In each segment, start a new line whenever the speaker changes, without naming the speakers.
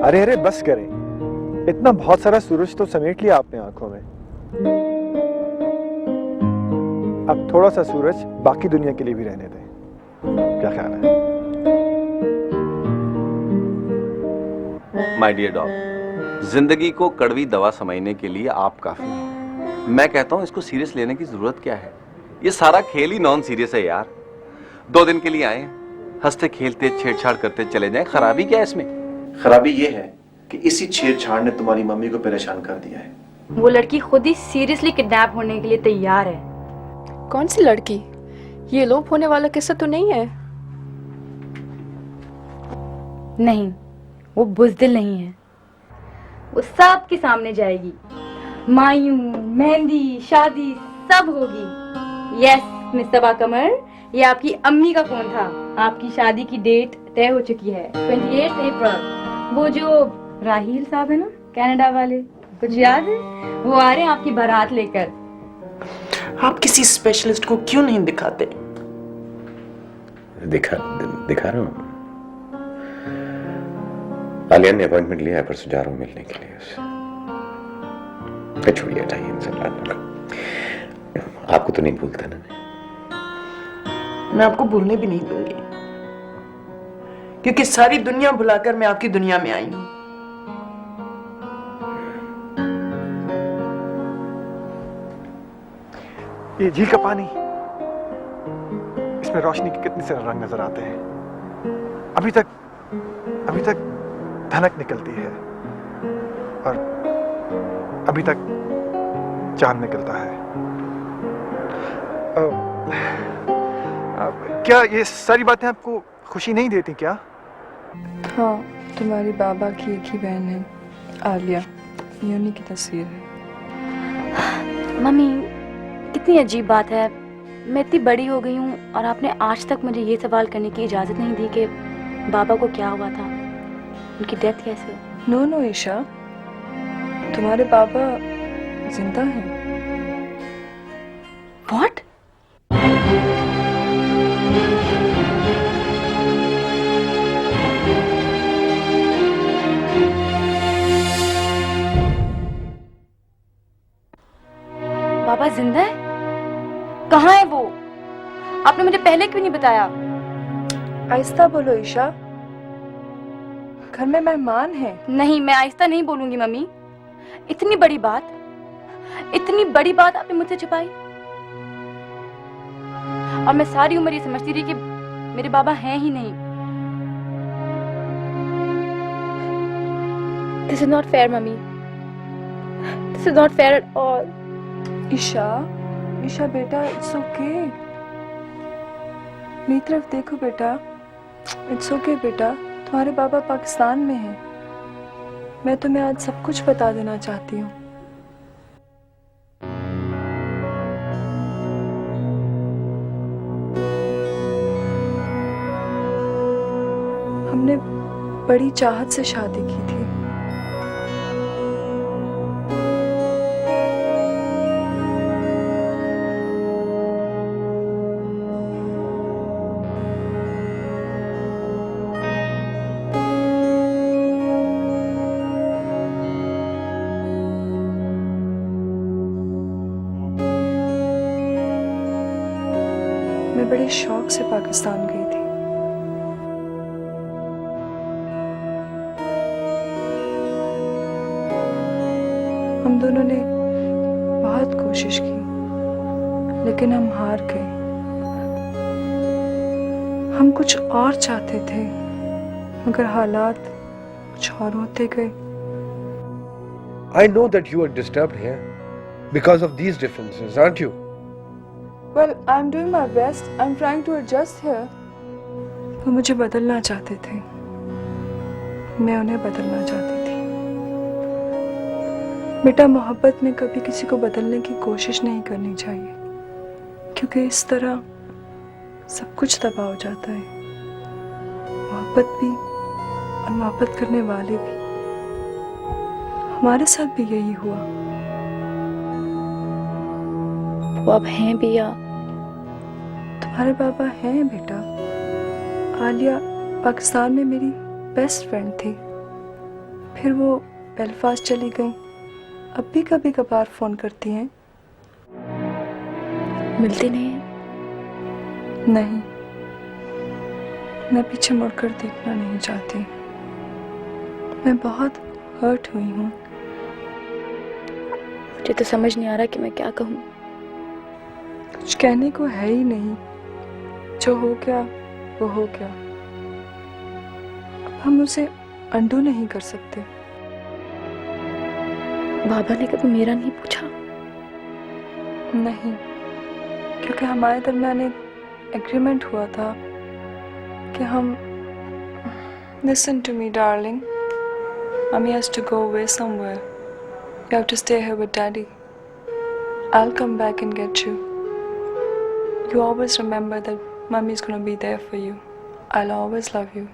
अरे अरे बस करें, इतना बहुत सारा सूरज तो समेट लिया आपने आंखों में। अब थोड़ा सा सूरज बाकी दुनिया के लिए भी रहने दें, क्या ख्याल है?
माय डियर डॉग, जिंदगी को कड़वी दवा समझने के लिए आप काफी हैं। मैं कहता हूं इसको सीरियस लेने की जरूरत क्या है? ये सारा खेल ही नॉन सीरियस है यार। 2 दिन के लिए आए, हंसते खेलते छेड़छाड़ करते चले जाएं, खराबी क्या है इसमें?
खराबी ये है कि इसी छेड़छाड़ ने तुम्हारी मम्मी को परेशान कर दिया है।
वो लड़की खुद ही सीरियसली किडनैप होने के लिए तैयार है।
कौन सी लड़की? ये लोप होने वाला किस्सा तो नहीं है?
नहीं, वो बुज़दिल नहीं है। वो सबके सामने जाएगी, मायूं, मेहंदी, शादी सब होगी। यस मिस सबा कमर, ये आपकी अम्मी का फोन था। आपकी शादी की डेट तय हो चुकी है, 28 अप्रैल। वो जो राहील साहब है ना, कनाडा वाले, कुछ याद है? वो आ रहे हैं आपकी बारात लेकर।
आप किसी स्पेशलिस्ट को क्यों नहीं दिखाते?
दिखा रहा हूँ। आलिया ने अपॉइंटमेंट लिया है, परसों जा रहा हूँ मिलने के लिए उससे। छोड़िए, हटाइए इन सब बातों को। आपको तो नहीं भूलता ना
मैं आपको भूलने भी नहीं दूंगी, क्योंकि सारी दुनिया भुलाकर मैं आपकी दुनिया में आई हूं।
ये झील का पानी, इसमें रोशनी के कितने सारे रंग नजर आते हैं। अभी तक धनक निकलती है और अभी तक चांद निकलता है। क्या ये सारी बातें आपको खुशी नहीं देती क्या?
हाँ, तुम्हारी बाबा की एक ही बहन है, आलिया। ये उन्हीं की तस्वीर है।
मम्मी, कितनी अजीब बात है, मैं इतनी बड़ी हो गई हूँ और आपने आज तक मुझे ये सवाल करने की इजाज़त नहीं दी कि बाबा को क्या हुआ था, उनकी डेथ कैसे?
नो नो ईशा, तुम्हारे बाबा जिंदा हैं।
What? बाबा जिंदा है? कहाँ है वो? आपने मुझे पहले क्यों नहीं बताया?
आहिस्ता बोलो ईशा, घर में मेहमान हैं।
नहीं, मैं आहिस्ता नहीं बोलूंगी मम्मी। इतनी बड़ी बात आपने मुझसे छुपाई, और मैं सारी उम्र ये समझती रही कि मेरे बाबा हैं ही नहीं। This is not fair, mummy. This is not fair at all।
Isha बेटा, इट्स ओके। मेरी तरफ देखो बेटा, इट्स ओके बेटा, तुम्हारे बाबा पाकिस्तान में हैं। मैं तुम्हें आज सब कुछ बता देना चाहती हूँ। हमने बड़ी चाहत से शादी की थी। मैं बड़े शौक से पाकिस्तान गई थी। हम दोनों ने बहुत कोशिश की, लेकिन हम हार गए। हम कुछ और चाहते थे, मगर हालात कुछ और होते गए।
I know that you are disturbed here because of these differences, aren't you?
Well, I'm doing my best. I'm trying to adjust here. वो मुझे बदलना चाहते थे, मैं उन्हें बदलना चाहती थी। बेटा, मोहब्बत में कभी किसी को बदलने की कोशिश नहीं करनी चाहिए, क्योंकि इस तरह सब कुछ तबाह हो जाता है, मोहब्बत भी और मोहब्बत करने वाले भी। हमारे साथ भी यही हुआ।
वो अब हैं भी या?
तुम्हारे बाबा हैं बेटा। आलिया पाकिस्तान में मेरी बेस्ट फ्रेंड थी। फिर वो बेलफास्ट चली गई। अब भी कभी कभार फोन करती हैं।
मिलती नहीं है?
नहीं, मैं पीछे मुड़कर देखना नहीं चाहती। मैं बहुत हर्ट हुई हूँ।
मुझे तो समझ नहीं आ रहा कि मैं क्या कहूँ।
कुछ कहने को है ही नहीं। जो हो गया वो हो गया। अब हम उसे अंडू नहीं कर सकते।
बाबा ने कभी मेरा नहीं पूछा?
नहीं, क्योंकि हमारे दरमियान एक एग्रीमेंट हुआ था कि हम Listen to me, darling. Mommy has to go away somewhere. You have to stay here with Daddy. I'll come back and get you. You always remember that Mommy's gonna be there for you. I'll always love you.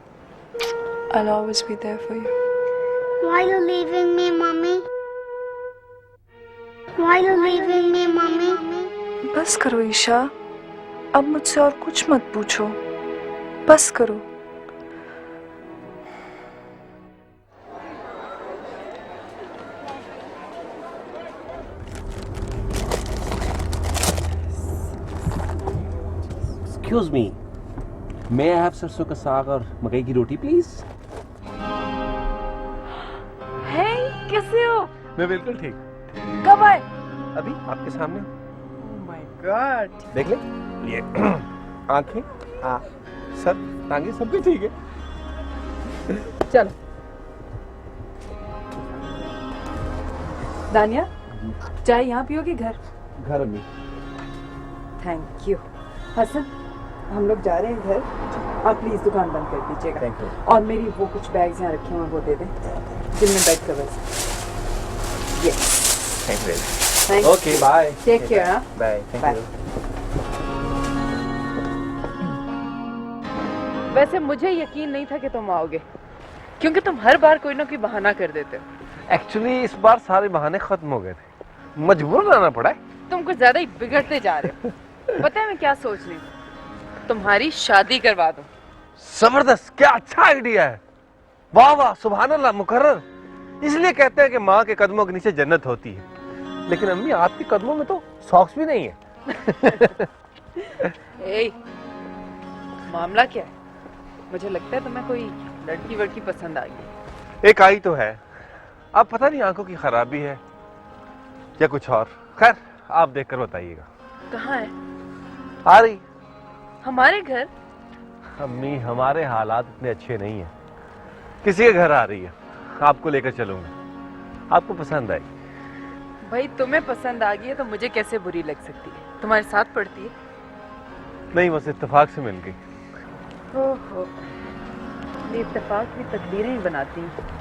I'll always be there for you.
Why are you leaving me, Mommy? Why are you leaving me, Mommy?
बस करो ईशा, अब मुझसे और कुछ मत पूछो। बस करो।
Excuse me. May I have सरसों का साग और मकई की रोटी प्लीज?
हे, कैसे हो?
मैं बिल्कुल ठीक।
कब आए?
अभी आपके सामने।
Oh my God.
देख ले ये आंखें, सर, टांगे सब कुछ ठीक है।
चलो। दानिया, चाय यहाँ पियोगे घर?
घर अम्मी।
Thank you. हसन, हम लोग जा रहे हैं घर। आप प्लीज दुकान बंद कर दीजिएगा।
Thank you.
और मेरी वो कुछ बैग्स यहाँ रखे हुए वो दे दें जिनमें bed covers. Yes,
thank you.
Thank
okay, bye.
Take care.
Bye. Thank
Bye.
You.
वैसे मुझे यकीन नहीं था कि तुम आओगे, क्योंकि तुम हर बार कोई ना कोई बहाना कर देते हो।
एक्चुअली इस बार सारे बहाने खत्म हो गए थे, मजबूर रहना पड़ा है।
तुम कुछ ज्यादा ही बिगड़ते जा रहे हो। पता है मैं क्या सोच रही हूँ? तुम्हारी शादी करवा दूं।
जबरदस्त, क्या अच्छा आइडिया है। वाह वाह, सुभान अल्लाह, मुकर्रर। इसलिए कहते हैं कि माँ के कदमों के नीचे जन्नत होती है। लेकिन अम्मी, आपके कदमों में तो सॉक्स भी नहीं है।
ए, मामला क्या है? मुझे लगता है तुम्हें कोई लड़की वड़की पसंद आ गई।
एक आई तो है, अब पता नहीं आंखों की खराबी है या कुछ और। खैर, आप देखकर बताइएगा।
कहाँ है?
आ रही।
हमारे घर?
अम्मी, हमारे हालात इतने अच्छे नहीं हैं। किसी के घर आ रही है, आपको लेकर चलूंगा, आपको पसंद आई।
भाई तुम्हें पसंद आ गई है तो मुझे कैसे बुरी लग सकती है? तुम्हारे साथ पढ़ती है?
नहीं, बस इत्तेफाक से मिल गई।
ओहो, ये इत्तेफाक भी तकदीरें ही बनाती हैं।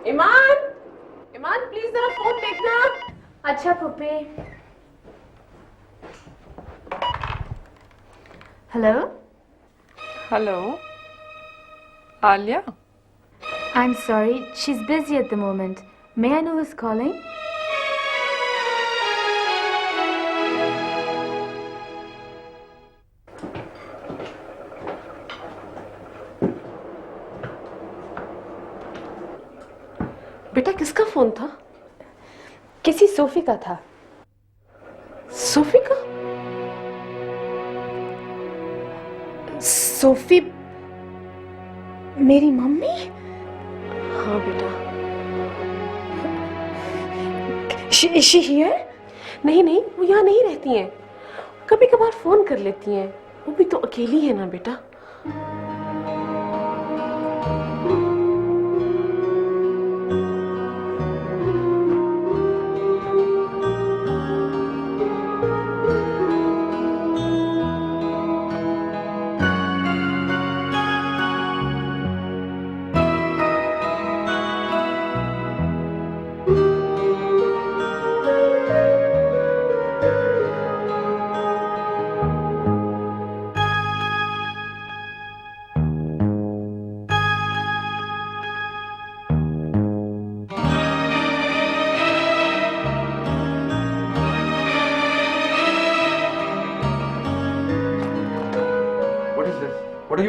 ईमान, ईमान प्लीज जरा फोन देखना।
अच्छा puppy. Hello.
Hello, Alia.
I'm sorry, she's busy at the moment. May I know who's calling?
बेटा किसका फोन था?
किसी सोफी का था।
सोफी का?
सोफी मेरी मम्मी?
हाँ बेटा।
Is she here?
नहीं नहीं, वो यहाँ नहीं रहती हैं। कभी कभार फोन कर लेती हैं। वो भी तो अकेली है ना बेटा।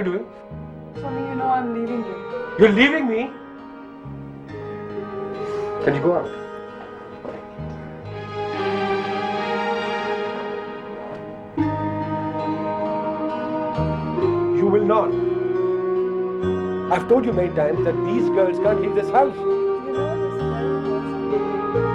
you doing?
Sonny, you know I'm leaving you.
You're leaving me? Can you go out? You will not. I've told you many times that these girls can't leave this house.
You know this very well.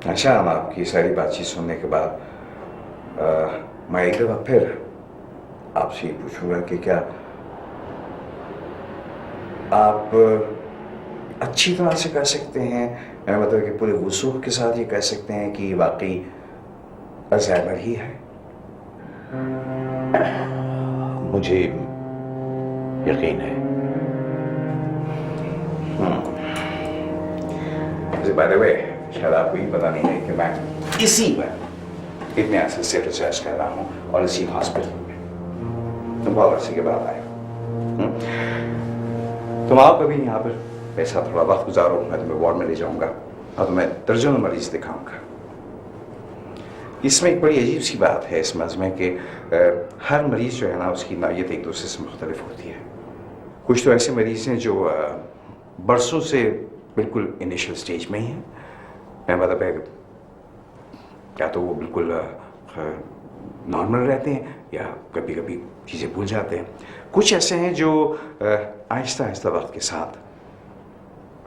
अच्छा, हम आपकी सारी बातचीत सुनने के बाद मैं एक दफ़ा फिर आपसे पूछूंगा कि क्या आप अच्छी तरह से कह सकते हैं, मेरा मतलब कि पूरे वसूख के साथ ये कह सकते हैं कि वाकई अल्जाइमर ही है?
मुझे यकीन है।
बाय द वे, शायद आपको ये पता नहीं है कि मैं इसी पर इतने अरसे से रिसर्च कर रहा हूँ और इसी हॉस्पिटल में बहुत अरसे के बाद आया। तुम आप अभी यहाँ पर ऐसा थोड़ा वक्त गुजारो, मैं तुम्हें वार्ड में ले जाऊंगा और तुम्हें दर्जनों मरीज दिखाऊंगा। इसमें एक बड़ी अजीब सी बात है इस मर्ज में कि हर मरीज जो है ना, उसकी नौयत एक दूसरे से मुख्तलिफ होती है। कुछ तो ऐसे मरीज हैं जो बरसों से बिल्कुल इनिशियल स्टेज में ही हैं, मैं मतलब है या तो वो बिल्कुल नॉर्मल रहते हैं या कभी कभी चीज़ें भूल जाते हैं। कुछ ऐसे हैं जो आहिस्ता आहिस्ता वक्त के साथ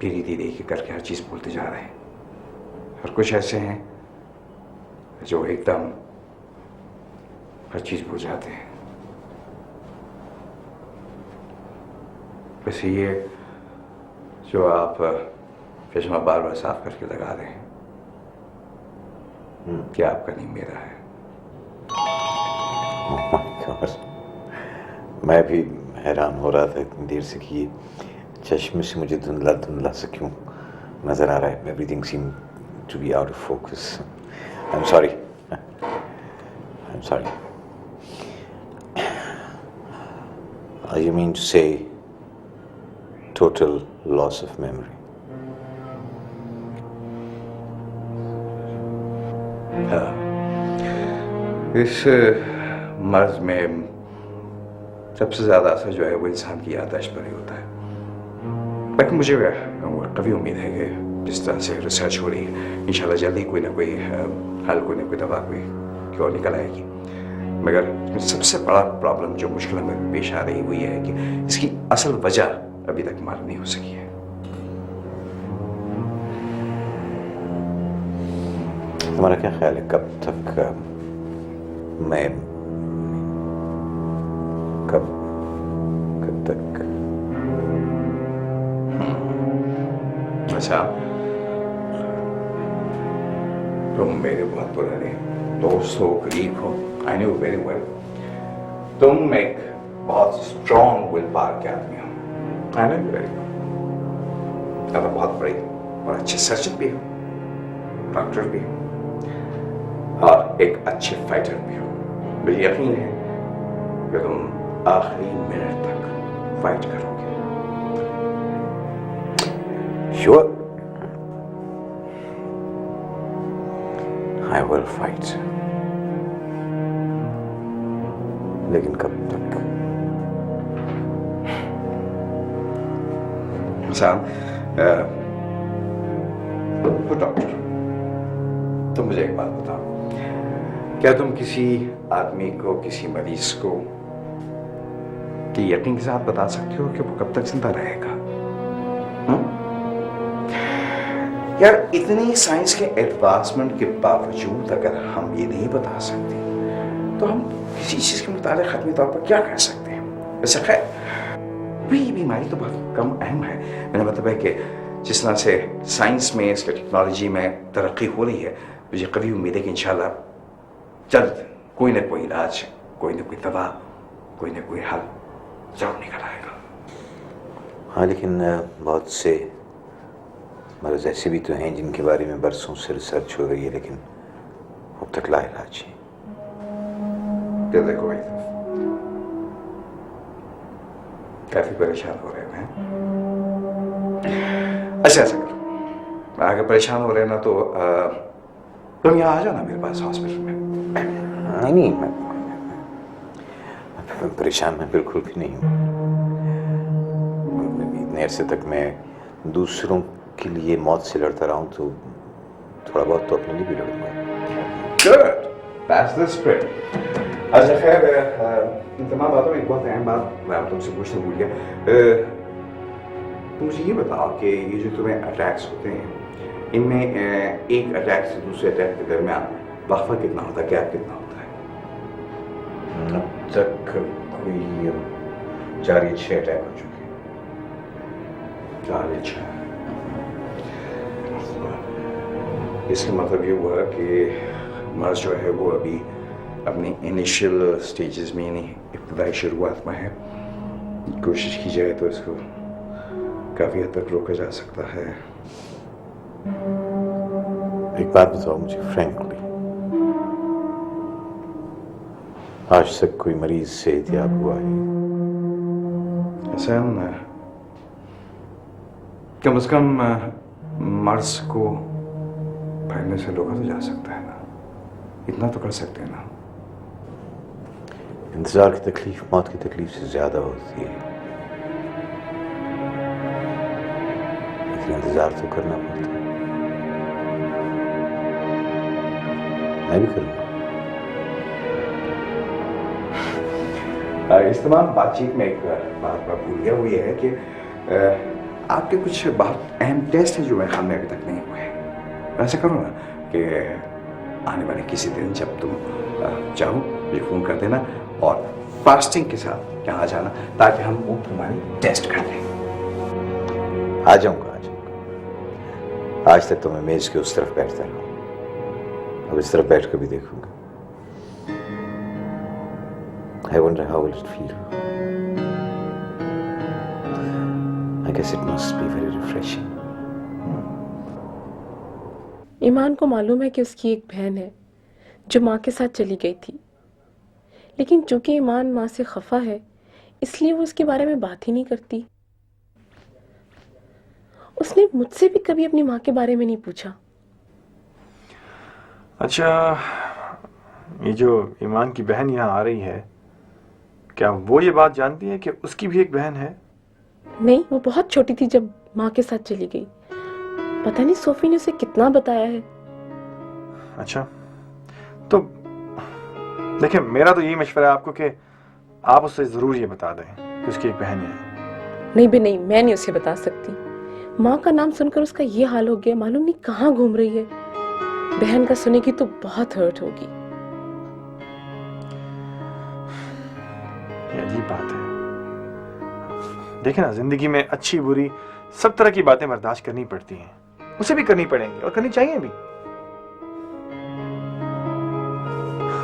धीरे धीरे करके हर चीज़ भूलते जा रहे हैं, और कुछ ऐसे हैं जो एकदम हर चीज़ भूल जाते हैं। वैसे ये जो आप चश्मा बार बार साफ करके लगा रहे हैं, क्या आपका नहीं मेरा है?
Oh my God. मैं भी हैरान हो रहा था इतनी देर से कि ये चश्मे से मुझे धुंधला धुंधला सा क्यों नजर आ रहा है। Everything seemed to be out of focus. I'm sorry. I'm sorry. You mean to say total loss of memory?
हाँ, इस मर्ज में सबसे ज़्यादा असर जो है वो इंसान की याददाश्त पर ही होता है। लेकिन मुझे कभी उम्मीद है कि जिस तरह से रिसर्च हो रही है, इंशाल्लाह जल्दी कोई ना कोई हल, कोई ना कोई दवा कोई क्यों निकल आएगी। मगर सबसे बड़ा प्रॉब्लम जो मुश्किल में पेश आ रही वो ये है कि इसकी असल वजह अभी तक मालूम नहीं हो सकी है।
तुम्हारा क्या ख्याल है कब तक मैं कब तक?
अच्छा, तुम मेरे बहुत पुराने दोस्त हो, करीब हो, आई नो वेरी वेल। तुम एक बहुत स्ट्रॉन्ग विल पावर के आदमी हो, आई नो वेरी वेल। अब बहुत बड़े और अच्छे सर्जन भी हो, डॉक्टर भी हो, और एक अच्छे फाइटर भी हो। मुझे यकीन है कि तुम आखिरी मिनट तक फाइट करोगे।
Sure, I will fight. लेकिन कब तक?
साहब, डॉक्टर, तुम मुझे एक बात बताओ, क्या तुम किसी आदमी को, किसी मरीज को यकीन के साथ बता सकते हो कि वो कब तक जिंदा रहेगा? यार, इतनी साइंस के एडवांसमेंट के बावजूद अगर हम ये नहीं बता सकते तो हम किसी चीज के मुताबिक खत्मी तौर पर क्या कर सकते हैं? वैसे खैर, ये बीमारी तो बहुत कम अहम है। मेरा मतलब है कि जिस तरह से साइंस में, इसके टेक्नोलॉजी में तरक्की हो रही है, मुझे कभी उम्मीद है कि इंशाल्लाह जल्द कोई ना कोई इलाज, कोई ना कोई दवा, कोई ना कोई हल जरूर निकल आएगा।
हाँ, लेकिन बहुत से मर्ज ऐसे भी तो हैं जिनके बारे में बरसों से रिसर्च हो रही है, लेकिन अब तक लाइलाज है।
क्या देखो भाई, काफी परेशान हो रहे हैं। अच्छा ऐसा करो, अगर परेशान हो रहे हैं ना तो तुम यहाँ आ जाओ ना मेरे पास हॉस्पिटल में।
नहीं, मैं परेशान मैं बिल्कुल भी नहीं हूँ। इतने अरसे तक मैं दूसरों के लिए मौत से लड़ता रहा हूँ, तो थोड़ा बहुत तो अपने लिए भी लड़ूंगा।
Good, that's the spirit. अच्छा खैर, इन तमाम बातों में एक बहुत अहम बात मैं तुमसे पूछना भूल गया। तुम मुझे ये बताओ कि ये जो तुम्हें अटैक्स होते हैं, इनमें एक अटैक से दूसरे अटैक के दरमियान वक्फा कितना होता है, गैप कितना होता है?
अब तक कोई 4 या 6 अटैक हो चुके हैं।
4 या 6। इसका मतलब ये हुआ कि मर्ज जो है वो अभी अपनी इनिशियल स्टेजेस में, यानी इब्तदाई शुरुआत में है। कोशिश की जाए तो इसको काफ़ी हद तक रोका जा सकता है।
एक बात बताओ मुझे फ्रैंकली, आज तक कोई मरीज से एहतियात हुआ है?
हसन, कम से कम मर्ज को फैलने से रोका तो जा सकता है ना, इतना तो कर सकते हैं ना।
इंतजार की तकलीफ मौत की तकलीफ से ज्यादा होती है, लेकिन इंतजार तो करना पड़ता है। मैं भी करूँगा।
इस तमाम बातचीत में एक बात मैं भूल गया, वो ये है कि आपके कुछ बहुत अहम टेस्ट हैं जो मेरे ख्याल में अभी तक नहीं हुए हैं। ऐसा करो ना कि आने वाले किसी दिन जब तुम चाहो मुझे फ़ोन कर देना और फास्टिंग के साथ यहाँ जाना, ताकि हम वो तुम्हारी टेस्ट कर लें।
आ जाऊंगा, आ जाऊंगा। आज तक तो मैं मेज के उस तरफ बैठता रहा, अब इस तरफ बैठ कर भी देखूंगा। I wonder how will it feel. I guess it must be very refreshing.
ईमान को मालूम है कि उसकी एक बहन है जो माँ के साथ चली गई थी, लेकिन चूंकि ईमान माँ से खफा है, इसलिए वो उसके बारे में बात ही नहीं करती। उसने मुझसे भी कभी अपनी माँ के बारे में नहीं पूछा।
अच्छा, ये जो ईमान की बहन यहाँ आ रही है, क्या वो ये बात जानती है कि उसकी भी एक बहन है?
नहीं, वो बहुत छोटी थी जब माँ के साथ चली गई। पता नहीं सोफी ने उसे कितना बताया है।
अच्छा, तो देखिए, मेरा तो यही मशवरा है आपको कि आप उससे जरूर ये बता दें कि उसकी एक बहन है।
नहीं भी नहीं, मैं नहीं उसे बता सकती। माँ का नाम सुनकर उसका ये हाल हो गया, मालूम नहीं कहाँ घूम रही है। बहन का सुनेगी तो बहुत हर्ट होगी।
ये अजीब बात है। देखिए ना, जिंदगी में अच्छी बुरी सब तरह की बातें बर्दाश्त करनी पड़ती हैं, उसे भी करनी पड़ेंगी और करनी चाहिए भी।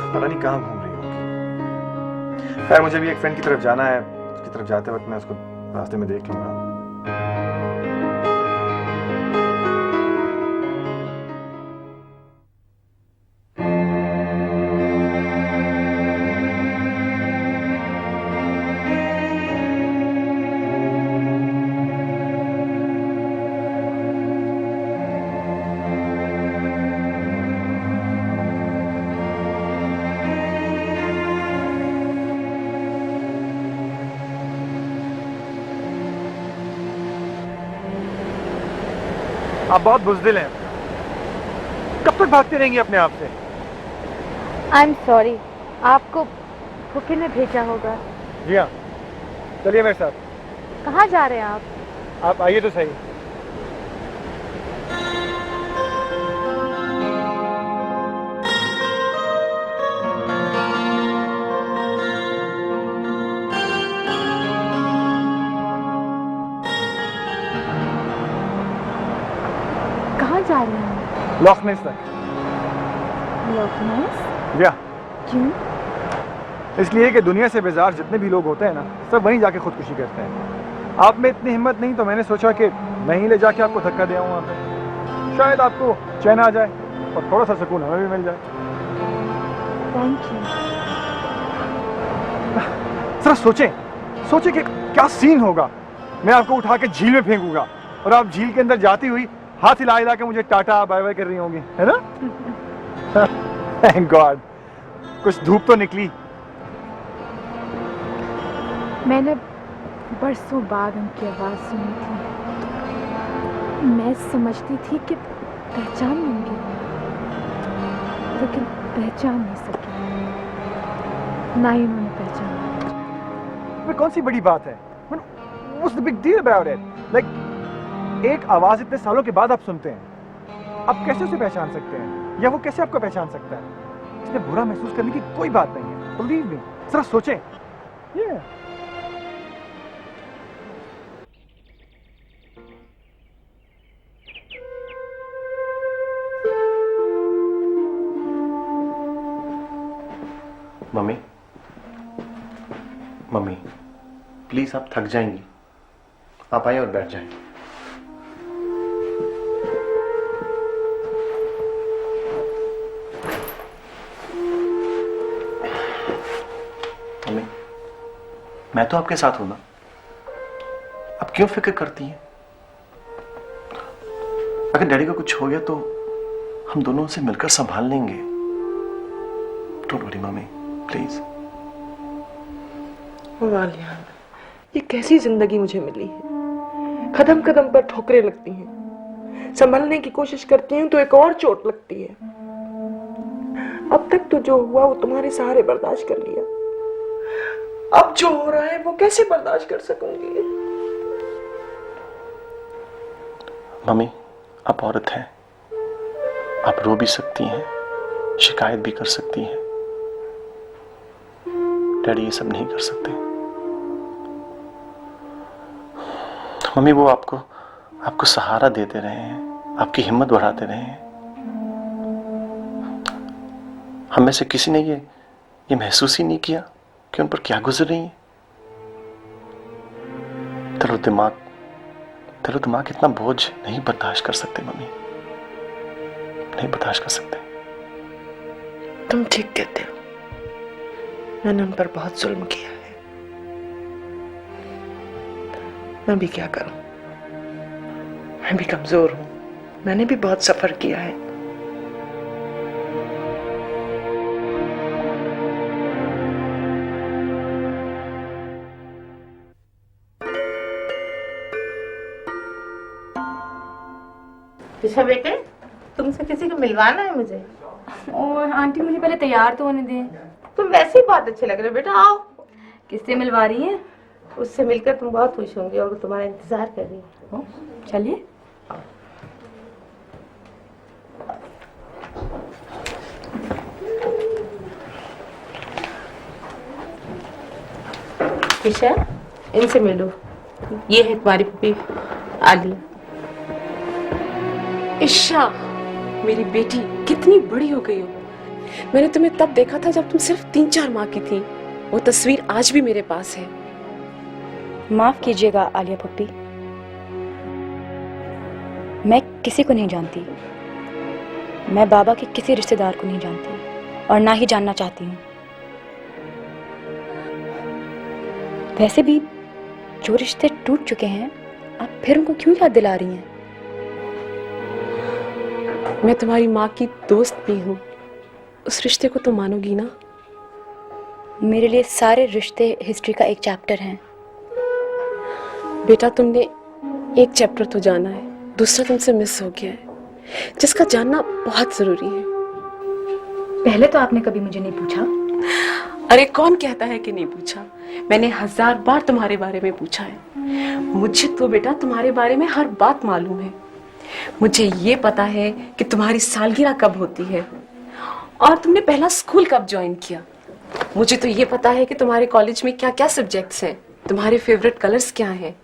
पता नहीं कहाँ घूम रही होगी। खैर, मुझे भी एक फ्रेंड की तरफ जाना है, उसकी तरफ जाते वक्त मैं उसको रास्ते में देख लूंगा। आप बहुत बुज़दिल हैं। कब तक भागती रहेंगी अपने आप से?
आई एम सॉरी, आपको फूफी ने भेजा होगा।
जी हाँ, चलिए मेरे साथ।
कहाँ जा रहे हैं
आप आइए तो सही।
कहाँ जा रहे हैं?
लॉक नेस तक।
लॉक नेस?
जी हाँ,
क्यों?
इसलिए कि दुनिया से बेजार जितने भी लोग होते हैं ना, सब वहीं जाके खुदकुशी करते हैं। आप में इतनी हिम्मत नहीं तो मैंने सोचा कि मैं ही ले जाके आपको धक्का दे आऊँ वहाँ पे। शायद आपको चैन आ जाए और थोड़ा सा सुकून हमें भी मिल जाए।
Thank you.
जरा सोचें कि क्या सीन होगा। मैं आपको उठा के झील में फेंकूंगा और आप झील के अंदर जाती हुई हाथ हिला हिला के मुझे टाटा बाय बाय कर रही होंगी, है ना? थैंक गॉड, कुछ धूप तो निकली।
मैंने बरसों बाद उनकी आवाज़ सुनी थी। मैं समझती थी कि पहचान लूंगी, लेकिन पहचान नहीं सकी। ना ही उन्होंने पहचाना।
कौन सी बड़ी बात है? What's the big deal about it? Like, एक आवाज़ इतने सालों के बाद आप सुनते हैं, आप कैसे उसे पहचान सकते हैं? या वो कैसे आपको पहचान सकता है? इसमें बुरा महसूस करने की कोई बात नहीं है। Believe me, जरा सोचें। Yeah.
मम्मी, मम्मी, प्लीज आप थक जाएंगी, आप आइए और बैठ जाएं। मम्मी, मैं तो आपके साथ हूं ना, आप क्यों फिक्र करती हैं? अगर डैडी को कुछ हो गया तो हम दोनों उसे मिलकर संभाल लेंगे। Don't worry mummy, please.
Walia, ये कैसी जिंदगी मुझे मिली है। कदम कदम पर ठोकरें लगती हैं, संभलने की कोशिश करती हूँ तो एक और चोट लगती है। अब तक तो जो हुआ वो तुम्हारे सहारे बर्दाश्त कर लिया, अब जो हो रहा है वो कैसे बर्दाश्त कर सकूंगी?
मम्मी, आप औरत हैं, आप रो भी सकती हैं, शिकायत भी कर सकती हैं। डैडी ये सब नहीं कर सकते। मम्मी, वो आपको सहारा देते रहे हैं, आपकी हिम्मत बढ़ाते रहे हैं। हम में से किसी ने ये महसूस ही नहीं किया कि उन पर क्या गुजर रही है। दिलो दिमाग इतना बोझ नहीं बर्दाश्त कर सकते मम्मी, नहीं बर्दाश्त कर सकते।
तुम ठीक कहते हो, मैंने उन पर बहुत जुल्म किया है। मैं भी क्या करूं, मैं भी कमजोर हूं, मैंने भी बहुत सफर किया है।
पिछा बेटे, तुमसे किसी को मिलवाना है मुझे।
और आंटी मुझे पहले तैयार तो होने दें।
तुम वैसे ही बहुत अच्छे लग रहे हो बेटा, आओ।
किससे मिलवा रही हैं?
उससे मिलकर तुम बहुत खुश होंगे और वो तुम्हारा इंतजार कर रही है।
चलिए।
पिछा, इनसे मिलो, ये है तुम्हारी पुप्पी आलिया।
ईशा, मेरी बेटी कितनी बड़ी हो गई हो। मैंने तुम्हें तब देखा था जब तुम सिर्फ 3-4 माह की थी। वो तस्वीर आज भी मेरे पास है।
माफ कीजिएगा आलिया पप्पी, मैं किसी को नहीं जानती। मैं बाबा के किसी रिश्तेदार को नहीं जानती और ना ही जानना चाहती हूँ। वैसे भी जो रिश्ते टूट चुके हैं, आप फिर उनको क्यों याद दिला रही हैं?
मैं तुम्हारी माँ की दोस्त भी हूँ, उस रिश्ते को तो मानोगी ना?
मेरे लिए सारे रिश्ते हिस्ट्री का एक चैप्टर हैं।
बेटा, तुमने एक चैप्टर तो जाना है, दूसरा तुमसे मिस हो गया है, जिसका जानना बहुत जरूरी है।
पहले तो आपने कभी मुझे नहीं पूछा।
अरे कौन कहता है कि नहीं पूछा? मैंने 1000 बार तुम्हारे बारे में पूछा है। मुझे तो बेटा तुम्हारे बारे में हर बात मालूम है। मुझे ये पता है कि तुम्हारी सालगिरह कब होती है और तुमने पहला स्कूल कब ज्वाइन किया। मुझे तो ये पता है कि तुम्हारे कॉलेज में क्या क्या सब्जेक्ट्स हैं, तुम्हारे फेवरेट कलर्स क्या हैं।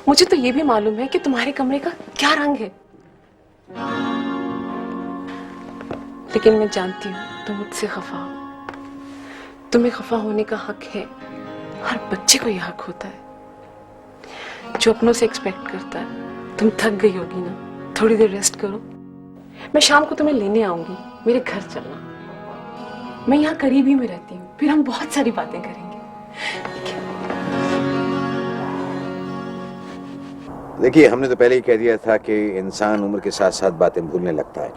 मुझे तो ये भी मालूम है कि तुम्हारे कमरे का क्या रंग है। लेकिन मैं जानती हूँ तुम मुझसे खफा हो। तुम्हें खफा होने का हक है, हर बच्चे को यह हक होता है जो अपनों से एक्सपेक्ट करता है। तुम थक गई होगी ना, थोड़ी देर रेस्ट करो। मैं शाम को तुम्हें लेने आऊंगी, मेरे घर चलना। मैं यहाँ करीब ही में रहती हूँ, फिर हम बहुत सारी बातें करेंगे।
देखिए, हमने तो पहले ही कह दिया था कि इंसान उम्र के साथ साथ बातें भूलने लगता है।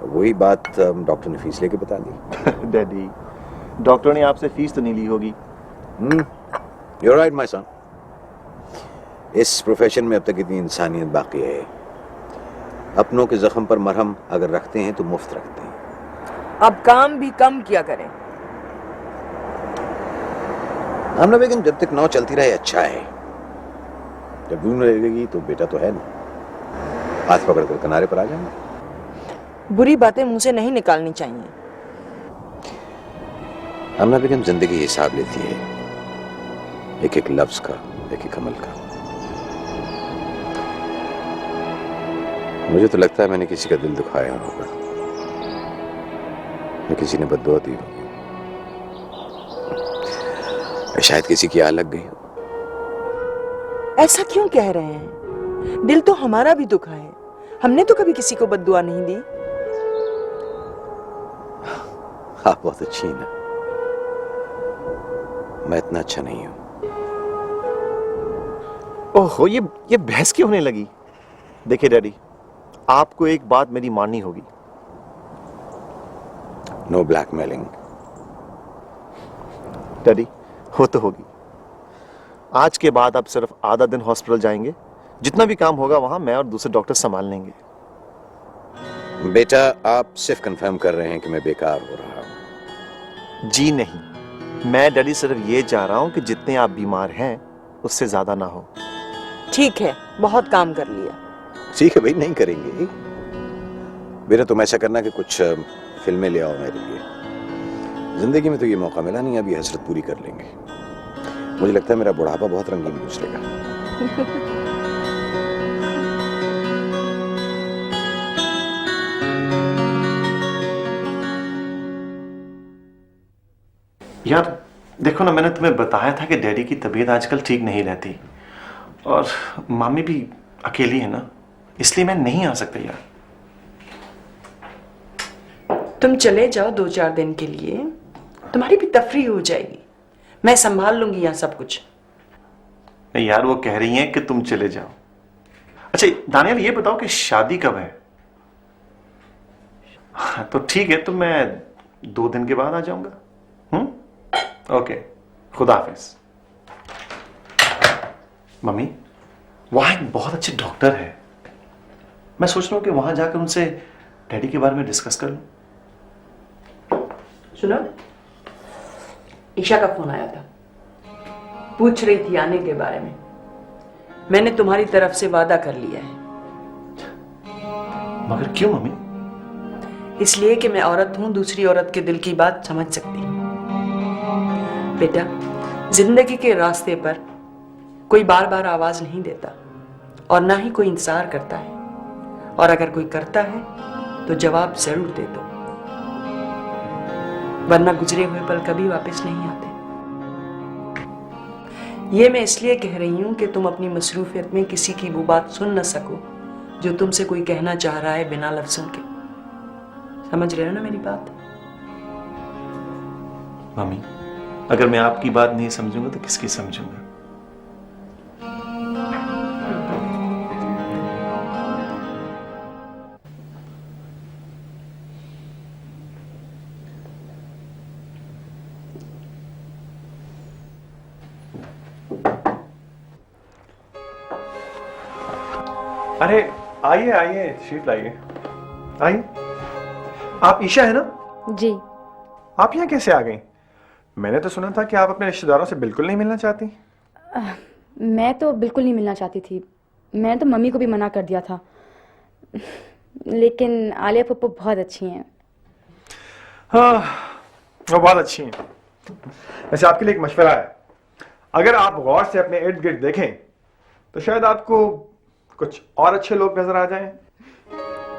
वही बात डॉक्टर ने फीस लेके बता दी।
डैडी, डॉक्टर ने आपसे फीस तो नहीं ली होगी?
You're right, my son. इस प्रोफेशन में अब तक इतनी इंसानियत बाकी है। अपनों के जख्म पर मरहम अगर रखते हैं तो मुफ्त रखते हैं।
अब काम भी कम किया करें।
आमना बेगम, जब तक नाव चलती रहे अच्छा है। जब डूबने लगेगी तो बेटा तो है ना, हाथ पकड़कर किनारे पर आ जाएंगे।
बुरी बातें मुंह से नहीं निकालनी चाहिए।
आमना बेगम, जिंदगी हिसाब लेती है, एक एक लफ्ज का, एक एक अमल का। मुझे तो लगता है मैंने किसी का दिल दुखाया होगा या किसी ने बद्दुआ दी होगी, शायद किसी की आग लग गई हो।
ऐसा क्यों कह रहे हैं? दिल तो हमारा भी दुखा है। हमने तो कभी किसी को बद्दुआ नहीं दी।
आप बहुत अच्छी हैं ना, मैं इतना अच्छा नहीं हूं।
ओहो, ये बहस क्यों होने लगी? देखिए डैडी, आपको एक बात मेरी माननी होगी।
No blackmailing.
डैडी, हो तो होगी। आज के बाद आप सिर्फ आधा दिन हॉस्पिटल जाएंगे, जितना भी काम होगा वहां मैं और दूसरे डॉक्टर संभाल लेंगे।
बेटा, आप सिर्फ कंफर्म कर रहे हैं कि मैं बेकार हो रहा हूं?
जी नहीं, मैं डैडी सिर्फ ये चाह रहा हूं कि जितने आप बीमार हैं उससे ज्यादा ना हो।
ठीक है, बहुत काम कर लिया।
ठीक है भाई, नहीं करेंगे। बेटा, तुम ऐसा करना कि कुछ फिल्में ले आओ मेरे लिए। जिंदगी में तो ये मौका मिला नहीं, अभी हसरत पूरी कर लेंगे। मुझे लगता है मेरा बुढ़ापा बहुत रंगीन गुजरेगा।
यार देखो ना, मैंने तुम्हें बताया था कि डैडी की तबीयत आजकल ठीक नहीं रहती और मामी भी अकेली है ना, इसलिए मैं नहीं आ सकता यार।
तुम चले जाओ 2-4 दिन के लिए, तुम्हारी भी तफरी हो जाएगी। मैं संभाल लूंगी यहाँ सब कुछ।
नहीं यार, वो कह रही हैं कि तुम चले जाओ। अच्छा दानियल, ये बताओ कि शादी कब है? हाँ, तो ठीक है, तो मैं 2 दिन के बाद आ जाऊंगा। ओके, खुदा हाफिज। मम्मी, वहां एक बहुत अच्छे डॉक्टर है, मैं सोच रहा हूं कि वहां जाकर उनसे डैडी के बारे में डिस्कस कर लूं।
सुनो, ईशा का फोन आया था, पूछ रही थी आने के बारे में। मैंने तुम्हारी तरफ से वादा कर लिया है।
मगर क्यों मम्मी?
इसलिए कि मैं औरत हूं, दूसरी औरत के दिल की बात समझ सकती हूं। बेटा, जिंदगी के रास्ते पर कोई बार बार आवाज नहीं देता और ना ही कोई इंतजार करता है, और अगर कोई करता है तो जवाब जरूर दे दो, वरना गुजरे हुए पल कभी वापस नहीं आते। ये मैं इसलिए कह रही हूं कि तुम अपनी मसरूफियत में किसी की वो बात सुन न सको जो तुमसे कोई कहना चाह रहा है बिना लफ्जों के। समझ रहे हो ना मेरी बात?
मम्मी, अगर मैं आपकी बात नहीं समझूंगा तो किसकी समझूंगा?
अरे आइए आइए, तशरीफ लाइए, आइए। आप ईशा है ना?
जी।
आप यहाँ कैसे आ गई? मैंने तो सुना था कि आप अपने रिश्तेदारों से बिल्कुल नहीं मिलना चाहती।
मैं तो बिल्कुल नहीं मिलना चाहती थी। मैंने तो मम्मी को भी मना कर दिया था, लेकिन आलिया पप्पू बहुत अच्छी हैं।
हाँ, वो बहुत अच्छी हैं। वैसे आपके लिए एक मशवरा है, अगर आप गौर से अपने इर्द गिर्द देखें तो शायद आपको कुछ और अच्छे लोग नजर आ जाएं।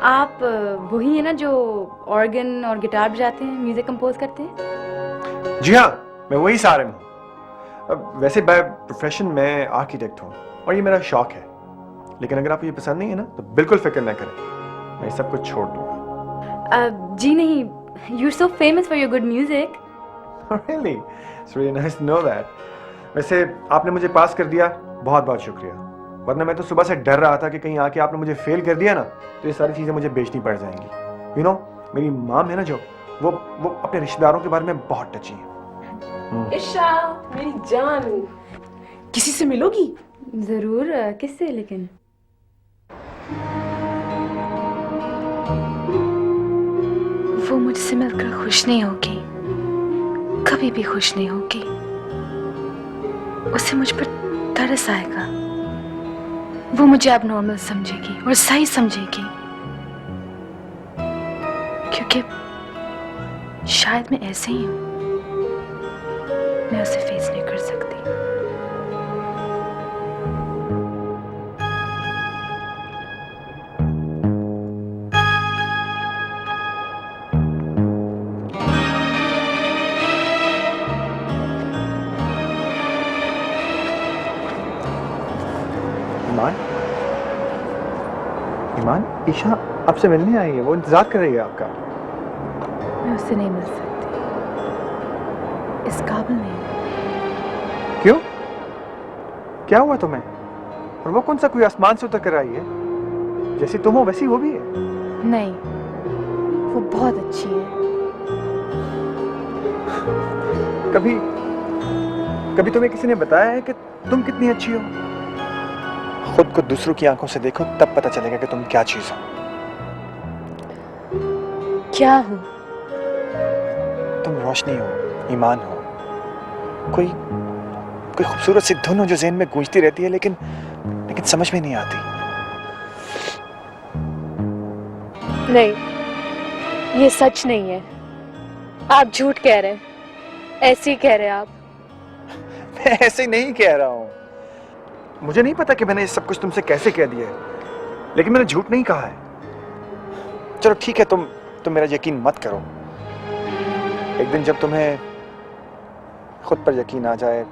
आप वही है ना जो ऑर्गन और गिटार बजाते हैं, म्यूजिक कंपोज करते हैं?
जी हाँ, मैं वही सारे हूँ। वैसे बाय प्रोफेशन मैं आर्किटेक्ट हूँ और ये मेरा शौक है, लेकिन अगर आपको ये पसंद नहीं है ना तो बिल्कुल फिक्र ना करें, मैं सब कुछ छोड़ दूंगा।
जी नहीं, you are so famous for your good music.
Really? It's really nice to know that. वैसे आपने मुझे पास कर दिया, बहुत बहुत शुक्रिया, वरना मैं तो सुबह से डर रहा था कि कहीं आके आपने मुझे फेल कर दिया ना तो ये सारी चीजें मुझे बेचनी पड़ जाएंगी। You know, मेरी मॉम है ना जो, वो अपने रिश्तेदारों के बारे में बहुत टची है।
ईशा मेरी जान, किसी से मिलोगी?
जरूर, किससे? लेकिन
वो मुझसे मिलकर खुश नहीं होगी, कभी भी खुश नहीं होगी। उसे मुझ पर तरस आएगा, वो मुझे अब नॉर्मल समझेगी और सही समझेगी, क्योंकि शायद मैं ऐसे ही हूं, मैं उसे फेस नहीं कर सकती।
ईमान, ईमान, ईशा आपसे मिलने आई है, वो इंतजार कर रही है आपका।
मैं उससे नहीं मिल सकती, इस काबिल नहीं।
क्यों? क्या हुआ तुम्हें? और वो कौन सा कोई आसमान से उतर कर आई है? जैसी तुम हो वैसी वो भी है।
नहीं, वो बहुत अच्छी है।
कभी तुम्हें किसी ने बताया है कि तुम कितनी अच्छी हो? खुद को दूसरों की आंखों से देखो, तब पता चलेगा कि तुम क्या चीज हो।
क्या हूँ?
तुम रोशनी हो, ईमान हो, कोई खूबसूरत सी धुन हो जो ज़हन में गूंजती रहती है, लेकिन समझ में नहीं आती।
नहीं, ये सच नहीं है। आप झूठ कह रहे हैं, ऐसे ही कह रहे हैं आप।
मैं ऐसे नहीं कह रहा हूँ। मुझे नहीं पता कि मैंने ये सब कुछ तुमसे कैसे कह दिया है, लेकिन मैंने झूठ नहीं कहा है। चलो ठीक है, तुम मेरा यकीन मत करो। एक दिन जब तुम्हें खुद पर यकीन आ जाए,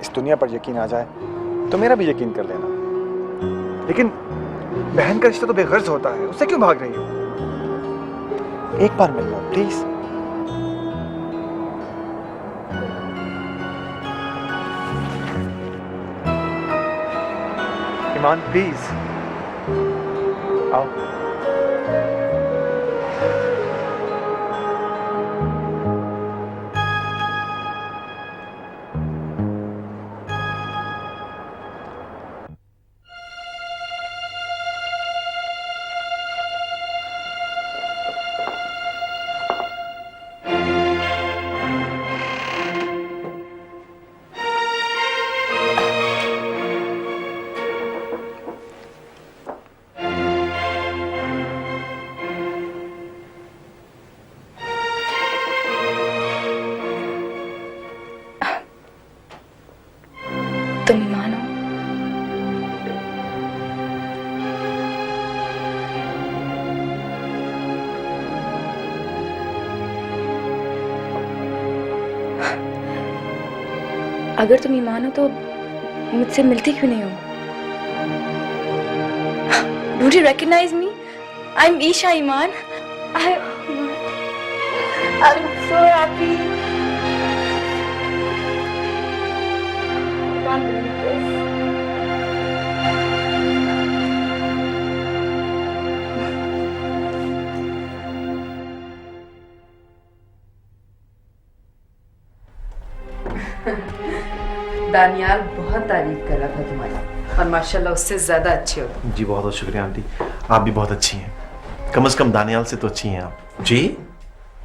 इस दुनिया पर यकीन आ जाए, तो मेरा भी यकीन कर लेना। लेकिन बहन का रिश्ता तो बेगर्ज होता है, उससे क्यों भाग रही हो? एक बार मिल लो प्लीज। ईमान प्लीज आओ।
तुम ईमान हो? अगर तुम ईमान हो तो मुझसे मिलती क्यों नहीं हो? Don't you recognize me? I'm Isha, Iman. I'm so happy. I can't believe this.
Daniyal बहुत तारीफ कर रहा था तुम्हारी। और माशाल्लाह उससे ज्यादा अच्छी हो।
जी बहुत बहुत शुक्रिया आंटी, आप भी बहुत अच्छी हैं। कम से कम दानियाल से तो अच्छी हैं आप।
जी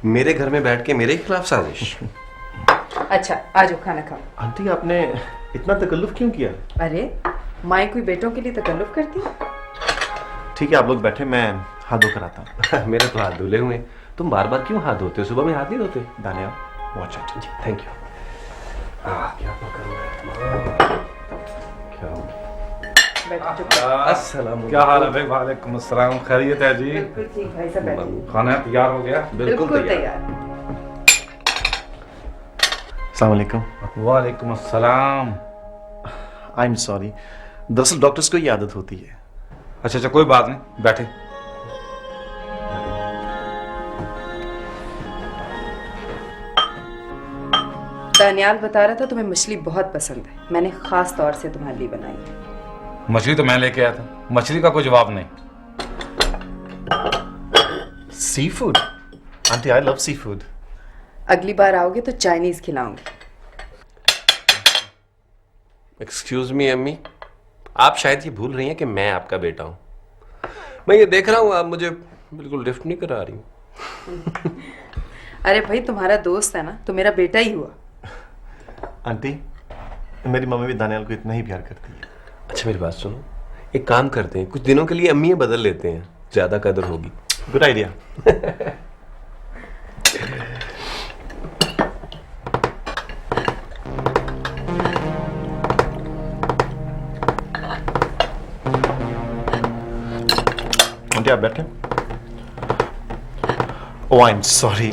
मेरे घर में बैठ के मेरे खिलाफ साजिश।
अच्छा आ जाओ खाना खाओ।
आंटी आपने इतना तकल्लुफ क्यों किया?
अरे माई कोई बेटों के लिए तकल्लुफ करती है?
ठीक है आप लोग बैठे, मैं हाथ धोकर आता हूँ।
मेरे तो हाथ धुले हुए हैं, तुम बार बार क्यों हाथ धोते हो? सुबह में हाथ नहीं धोते?
Daniyal watch it.
Thank you. क्या अस्सलाम।
क्या हाल है भाई? वालेकुम अस्सलाम, खैरियत है जी?
बिल्कुल ठीक भाई साहब बैठिए।
खाना तैयार हो गया?
बिल्कुल तैयार।
अस्सलाम वालेकुम।
वालेकुम अस्सलाम।
आई एम सॉरी, दरअसल डॉक्टर्स को ये आदत होती है।
अच्छा अच्छा कोई बात नहीं, बैठे।
दानियाल बता रहा था तुम्हें मछली बहुत पसंद है, मैंने खास तौर से तुम्हारे लिए बनाई है।
मछली तो मैं लेके आया था, मछली का कोई जवाब नहीं।
Seafood? Aunty I love seafood.
अगली बार आओगे तो चाइनीज खिलाऊंगी।
एक्सक्यूज मी अम्मी, आप शायद ये भूल रही हैं कि मैं आपका बेटा हूं। मैं ये देख रहा हूं आप मुझे बिल्कुल लिफ्ट नहीं करा रही।
अरे भाई तुम्हारा दोस्त है ना, तो मेरा बेटा ही हुआ।
आंटी मेरी मम्मी भी दानियाल को इतना ही प्यार करती है।
अच्छा मेरी बात सुनो, एक काम करते हैं, कुछ दिनों के लिए अम्मी बदल लेते हैं, ज्यादा कदर होगी।
Good idea. आंटी आप बैठे। ओह आई एम सॉरी,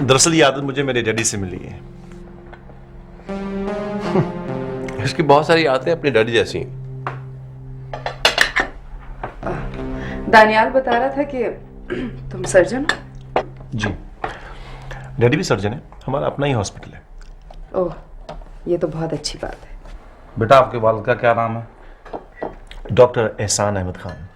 दरअसल ये आदत मुझे मेरे डैडी से मिली है।
इसकी बहुत सारी आदतें अपने डैडी जैसी हैं।
दानियाल बता रहा था कि तुम सर्जन हो?
जी, डैडी भी सर्जन है, हमारा अपना ही हॉस्पिटल है।
ओह ये तो बहुत अच्छी बात है।
बेटा आपके वालिद का क्या नाम है?
डॉक्टर एहसान अहमद खान।